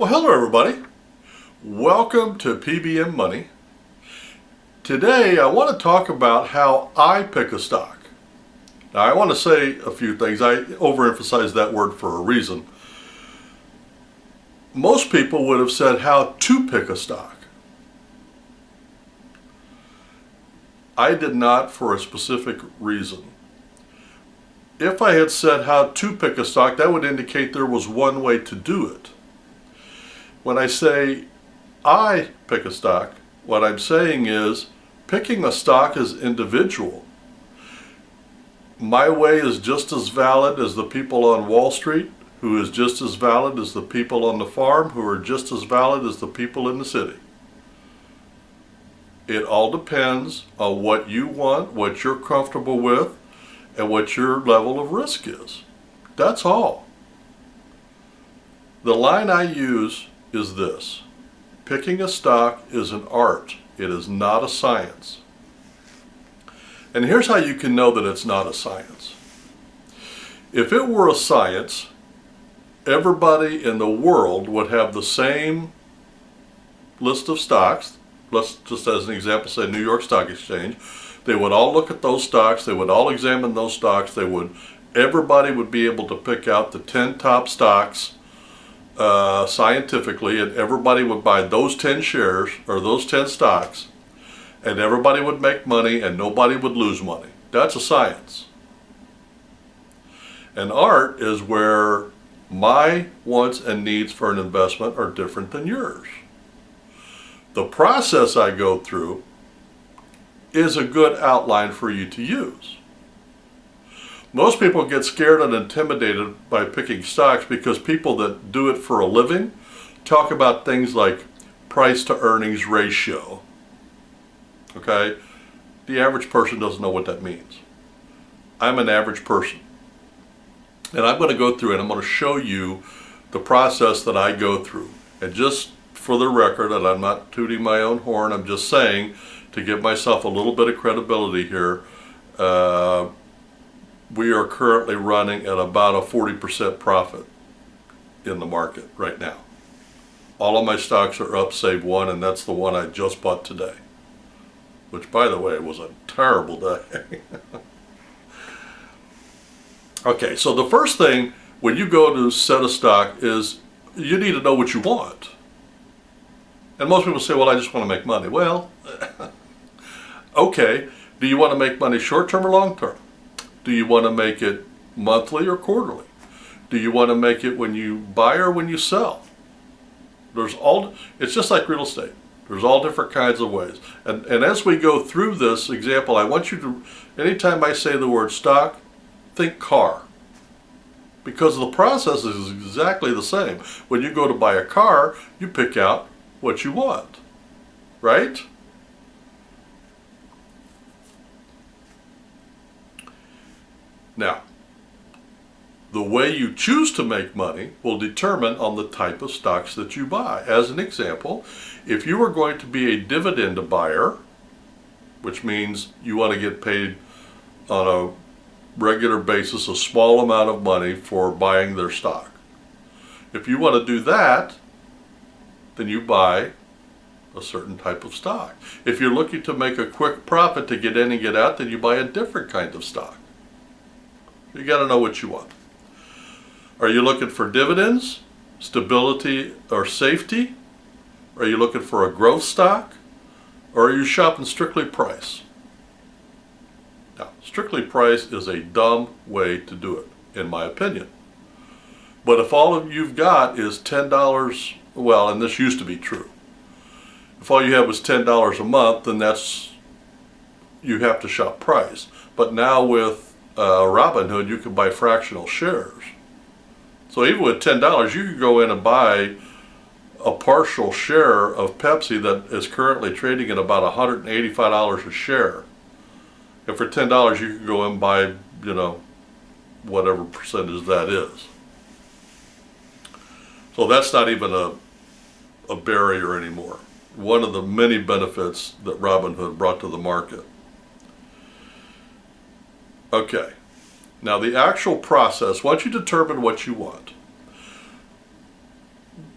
Well, hello everybody. Welcome to P.B.M. Money. Today I want to talk about how I pick a stock. Now I want to say a few things. I overemphasize that word for a reason. Most people would have said how to pick a stock. I did not, for a specific reason. If I had said how to pick a stock, that would indicate there was one way to do it. When I say I pick a stock, what I'm saying is picking a stock is individual. My way is just as valid as the people on Wall Street, who is just as valid as the people on the farm, who are just as valid as the people in the city. It all depends on what you want, what you're comfortable with, and what your level of risk is. That's all. The line I use is this: picking a stock is an art. It is not a science. And here's how you can know that it's not a science. If it were a science, everybody in the world would have the same list of stocks. Let's just, as an example, say New York Stock Exchange. They would all look at those stocks. They would all examine those stocks. Everybody would be able to pick out the 10 top stocks scientifically, and everybody would buy those 10 shares or those 10 stocks, and everybody would make money and nobody would lose money. That's a science. An art is where my wants and needs for an investment are different than yours. The process I go through is a good outline for you to use. Most people get scared and intimidated by picking stocks because people that do it for a living talk about things like price to earnings ratio. Okay? The average person doesn't know what that means. I'm an average person. And I'm going to go through and I'm going to show you the process that I go through. And just for the record, and I'm not tooting my own horn, I'm just saying to give myself a little bit of credibility here, we are currently running at about a 40% profit in the market right now. All of my stocks are up save one, and that's the one I just bought today, which, by the way, was a terrible day. Okay, so the first thing when you go to set a stock is you need to know what you want. And most people say, well, I just want to make money. Well, okay, do you want to make money short-term or long-term? Do you want to make it monthly or quarterly? Do you want to make it when you buy or when you sell? It's just like real estate. There's all different kinds of ways. And as we go through this example, I want you to, anytime I say the word stock, think car. Because the process is exactly the same. When you go to buy a car, you pick out what you want, right? Now, the way you choose to make money will determine on the type of stocks that you buy. As an example, if you are going to be a dividend buyer, which means you want to get paid on a regular basis a small amount of money for buying their stock. If you want to do that, then you buy a certain type of stock. If you're looking to make a quick profit to get in and get out, then you buy a different kind of stock. You got to know what you want. Are you looking for dividends, stability, or safety? Are you looking for a growth stock? Or are you shopping strictly price? Now, strictly price is a dumb way to do it, in my opinion. But if all of you've got is $10, well, and this used to be true, if all you have was $10 a month, then you have to shop price. But now with Robinhood, you can buy fractional shares. So even with $10, you could go in and buy a partial share of Pepsi that is currently trading at about $185 a share. And for $10, you could go in and buy, whatever percentage that is. So that's not even a barrier anymore. One of the many benefits that Robinhood brought to the market. Okay, now the actual process, once you determine what you want,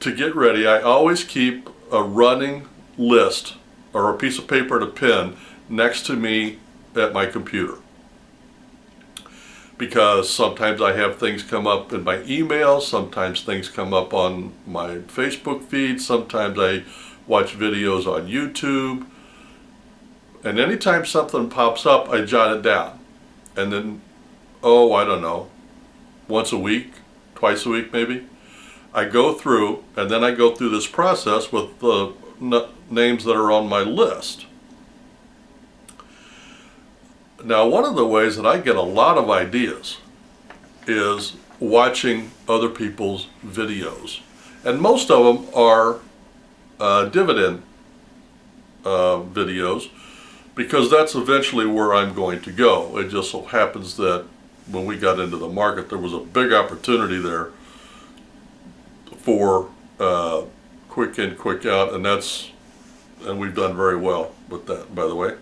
to get ready, I always keep a running list or a piece of paper and a pen next to me at my computer. Because sometimes I have things come up in my email, sometimes things come up on my Facebook feed, sometimes I watch videos on YouTube. And anytime something pops up, I jot it down. And then, I don't know, once a week, twice a week maybe, I go through, and then I go through this process with the names that are on my list. Now, one of the ways that I get a lot of ideas is watching other people's videos. And most of them are dividend videos, because that's eventually where I'm going to go. It just so happens that when we got into the market, there was a big opportunity there for quick in, quick out, and we've done very well with that, by the way.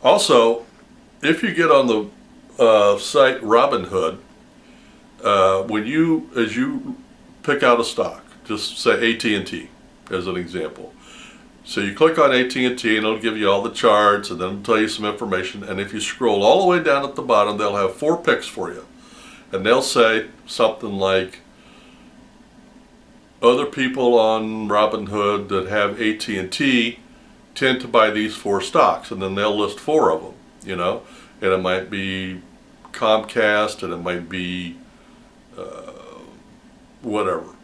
Also, if you get on the site Robinhood, as you pick out a stock, just say AT&T as an example. So you click on AT&T and it'll give you all the charts, and then it'll tell you some information. And if you scroll all the way down at the bottom, they'll have 4 picks for you. And they'll say something like, other people on Robinhood that have AT&T tend to buy these 4 stocks, and then they'll list 4 of them, and it might be Comcast, and it might be whatever.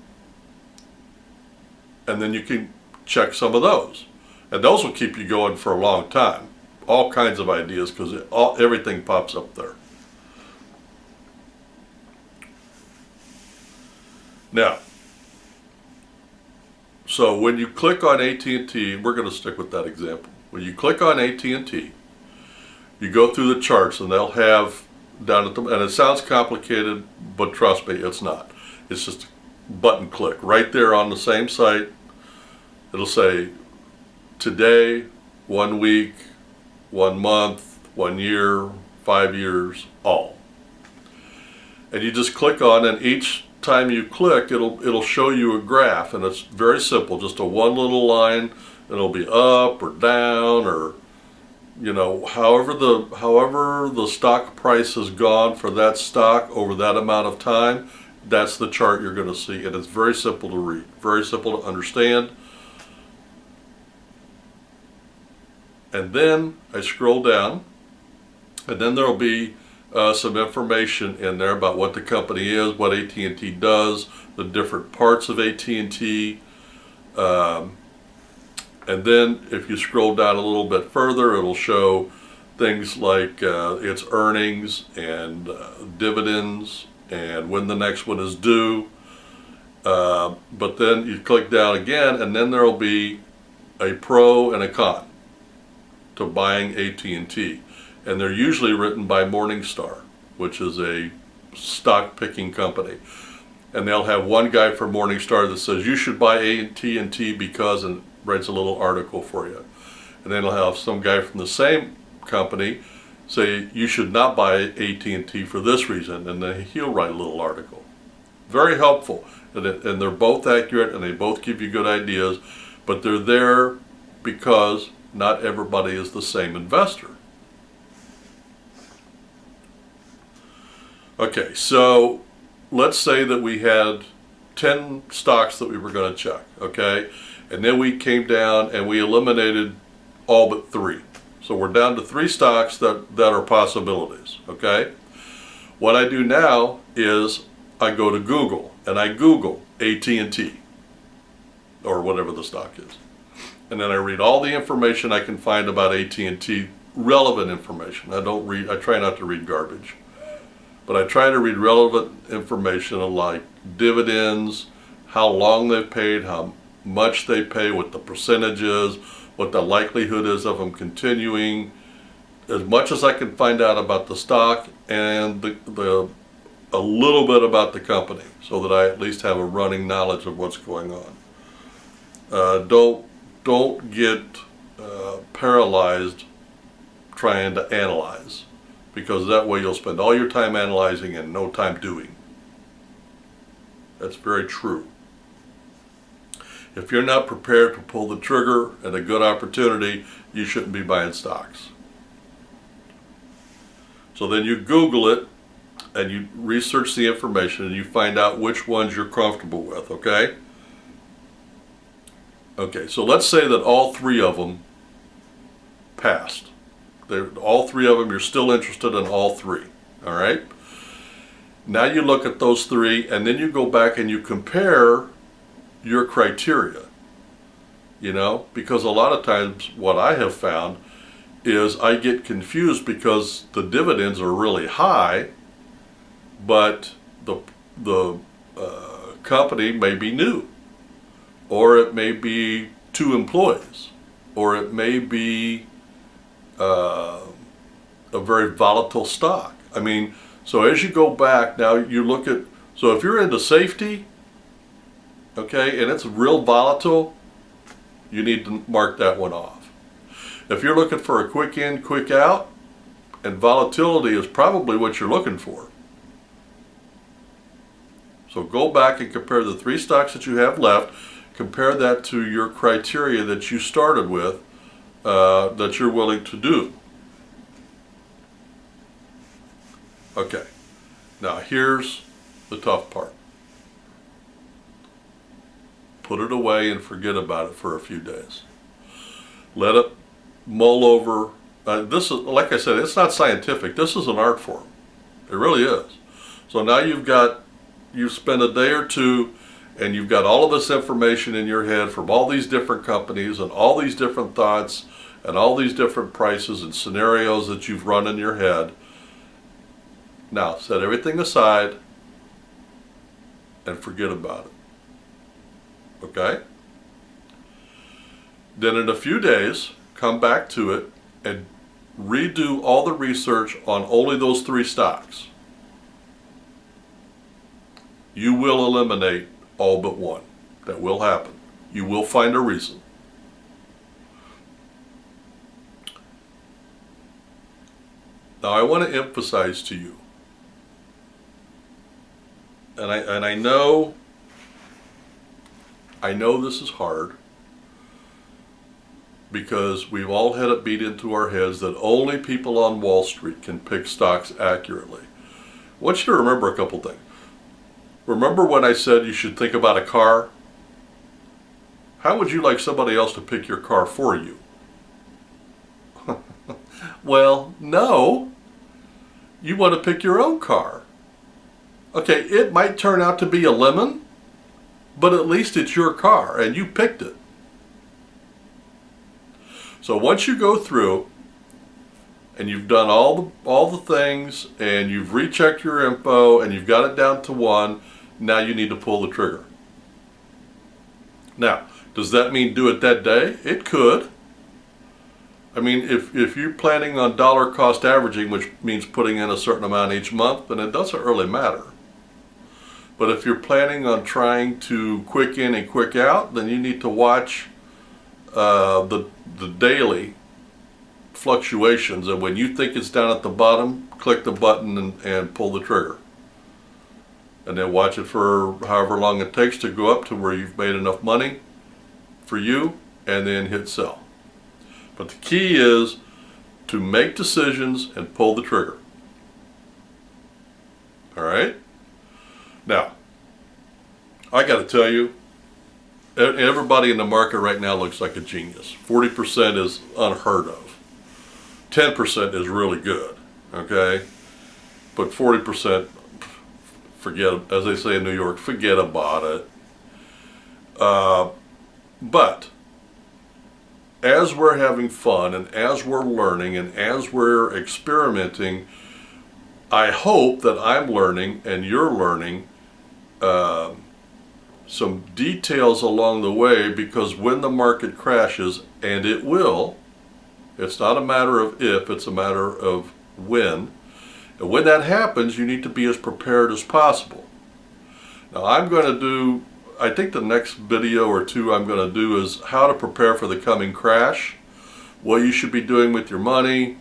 And then you can check some of those, and those will keep you going for a long time. All kinds of ideas, because everything pops up there. Now, so when you click on AT&T, we're going to stick with that example. When you click on AT&T, you go through the charts, and they'll have down at the, and it sounds complicated, but trust me, it's not. It's just a button click right there on the same site. It'll say today, 1 week, 1 month, 1 year, 5 years, all. And you just click on, and each time you click, it'll show you a graph, and it's very simple, just a one little line. It'll be up or down, or however the stock price has gone for that stock over that amount of time. That's the chart you're going to see, and it's very simple to read, very simple to understand. And then I scroll down, and then there'll be some information in there about what the company is, what AT&T does, the different parts of AT&T. And then if you scroll down a little bit further, it'll show things like its earnings and dividends and when the next one is due. But then you click down again, and then there'll be a pro and a con to buying AT&T. And they're usually written by Morningstar, which is a stock picking company. And they'll have one guy for Morningstar that says, you should buy AT&T because, and writes a little article for you. And then they'll have some guy from the same company say, you should not buy AT&T for this reason, and then he'll write a little article. Very helpful, and they're both accurate, and they both give you good ideas, but they're there because not everybody is the same investor. Okay, so let's say that we had 10 stocks that we were going to check, okay? And then we came down and we eliminated all but 3. So we're down to 3 stocks that are possibilities, okay? What I do now is I go to Google and I Google AT&T or whatever the stock is. And then I read all the information I can find about AT&T, relevant information. I try not to read garbage. But I try to read relevant information like dividends, how long they've paid, how much they pay, what the percentage is, what the likelihood is of them continuing, as much as I can find out about the stock and a little bit about the company, so that I at least have a running knowledge of what's going on. Don't get paralyzed trying to analyze, because that way you'll spend all your time analyzing and no time doing. That's very true. If you're not prepared to pull the trigger at a good opportunity, you shouldn't be buying stocks. So then you Google it and you research the information and you find out which ones you're comfortable with, okay? Okay, so let's say that all three of them passed. All three of them, you're still interested in all three, all right? Now you look at those three and then you go back and you compare your criteria, you know, because a lot of times what I have found is I get confused because the dividends are really high, but the company may be new, or it may be 2 employees, or it may be a very volatile stock. I mean, so as you go back, now you look at, so if you're into safety, okay, and it's real volatile, you need to mark that one off. If you're looking for a quick in, quick out, and volatility is probably what you're looking for. So go back and compare the 3 stocks that you have left, compare that to your criteria that you started with, that you're willing to do. Okay, now here's the tough part. Put it away and forget about it for a few days. Let it mull over. This is, like I said, it's not scientific. This is an art form. It really is. So now you've spent a day or two and you've got all of this information in your head from all these different companies and all these different thoughts and all these different prices and scenarios that you've run in your head. Now set everything aside and forget about it. Okay? Then in a few days, come back to it and redo all the research on only those 3 stocks. You will eliminate all but one. That will happen. You will find a reason. Now I want to emphasize to you, and I know this is hard, because we've all had it beat into our heads that only people on Wall Street can pick stocks accurately. I want you to remember a couple things. Remember when I said you should think about a car? How would you like somebody else to pick your car for you? Well, no. You want to pick your own car. Okay, it might turn out to be a lemon, but at least it's your car and you picked it. So once you go through and you've done all the things and you've rechecked your info and you've got it down to 1, now you need to pull the trigger. Now, does that mean do it that day? It could. I mean, if you're planning on dollar cost averaging, which means putting in a certain amount each month, then it doesn't really matter. But if you're planning on trying to quick in and quick out, then you need to watch the daily fluctuations, and when you think it's down at the bottom, click the button and pull the trigger. And then watch it for however long it takes to go up to where you've made enough money for you, and then hit sell. But the key is to make decisions and pull the trigger. All right? Now, I got to tell you, everybody in the market right now looks like a genius. 40% is unheard of. 10% is really good, okay? But 40%, forget, as they say in New York, forget about it. But as we're having fun and as we're learning and as we're experimenting, I hope that I'm learning and you're learning some details along the way, because when the market crashes, and it will, it's not a matter of if, it's a matter of when. And when that happens, you need to be as prepared as possible. Now I'm going to do, I think the next video or 2 I'm going to do is how to prepare for the coming crash, what you should be doing with your money,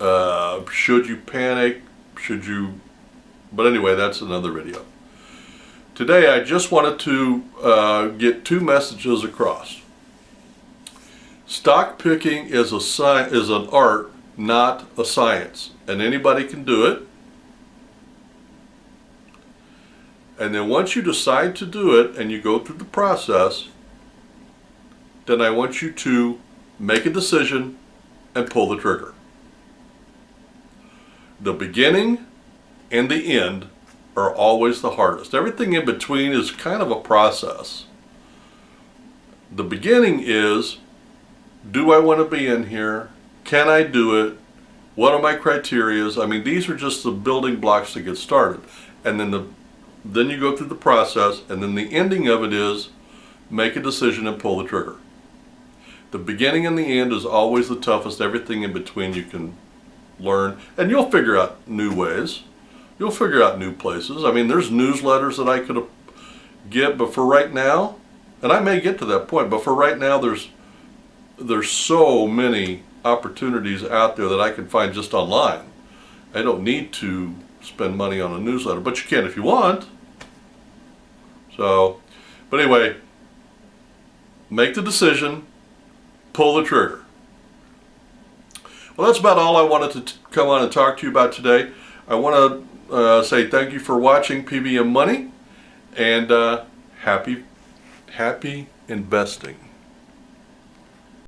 should you panic, should you, but anyway, that's another video. Today I just wanted to get two messages across. Stock picking is an art, not a science, and anybody can do it. And then once you decide to do it and you go through the process, then I want you to make a decision and pull the trigger. The beginning and the end are always the hardest. Everything in between is kind of a process. The beginning is, do I want to be in here? Can I do it? What are my criterias? I mean, these are just the building blocks to get started. And then you go through the process, and then the ending of it is make a decision and pull the trigger. The beginning and the end is always the toughest. Everything in between you can learn, and you'll figure out new ways. You'll figure out new places. I mean, there's newsletters that I could get, but for right now, and I may get to that point, but for right now, there's so many opportunities out there that I can find just online. I don't need to spend money on a newsletter, but you can if you want. So, but anyway, make the decision, pull the trigger. Well, that's about all I wanted to come on and talk to you about today. I want to say thank you for watching P.B.M. Money, and happy investing.